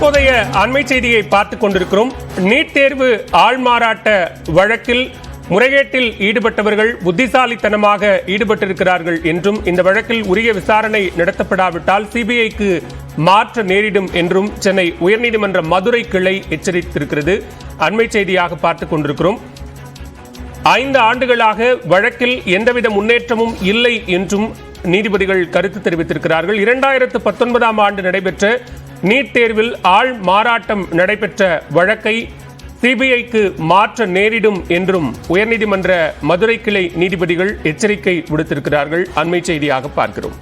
தற்போதைய அண்மை செய்தியை பார்த்துக் கொண்டிருக்கிறோம். நீட் தேர்வு ஆள்மாறாட்ட வழக்கில் முறைகேட்டில் ஈடுபட்டவர்கள் புத்திசாலித்தனமாக ஈடுபட்டிருக்கிறார்கள் என்றும் இந்த வழக்கில் உரிய விசாரணை நடத்தப்படாவிட்டால் சிபிஐக்கு மாற்ற நேரிடும் என்றும் சென்னை உயர்நீதிமன்ற மதுரை கிளை எச்சரித்திருக்கிறது. அண்மை செய்தியாக பார்த்துக் கொண்டிருக்கிறோம். 5 ஆண்டுகளாக வழக்கில் எந்தவித முன்னேற்றமும் இல்லை என்றும் நீதிபதிகள் கருத்து தெரிவித்திருக்கிறார்கள். 2019ஆம் ஆண்டு நடைபெற்ற நீட் தேர்வில் ஆள் மாறாட்டம் நடைபெற்ற வழக்கை சிபிஐக்கு மாற்ற நேரிடும் என்றும் உயர்நீதிமன்ற மதுரை கிளை நீதிபதிகள் எச்சரிக்கை விடுத்திருக்கிறார்கள். அண்மை செய்தியாக பார்க்கிறோம்.